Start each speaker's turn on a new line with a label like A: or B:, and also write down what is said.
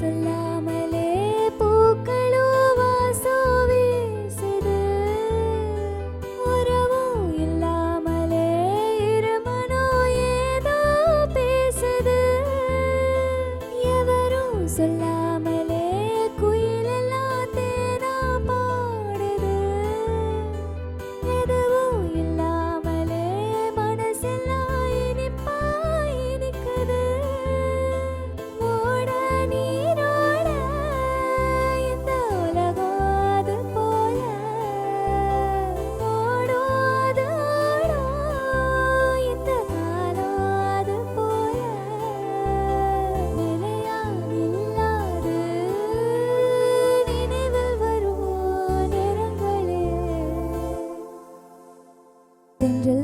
A: சொல்லாமலே பூக்களோ வாசம் வீசுது. உறவும் இல்லாமலே இருமனோ ஏதோ பேசுது. எவரும் சொல்லாமலே குயிலெல்லாம் தேனா பாடுது. எதுவும் இல்லாமலே மனசெல்லாம் இனிப்பா இனிக்குது. ஓட நீரோட இந்த உலகம் அது போல ஓடும். அது ஆடும் இந்த காலம் அது போல நிலையா நில்லாது நினைவில் வரும் நேரங்களே. தென்றல்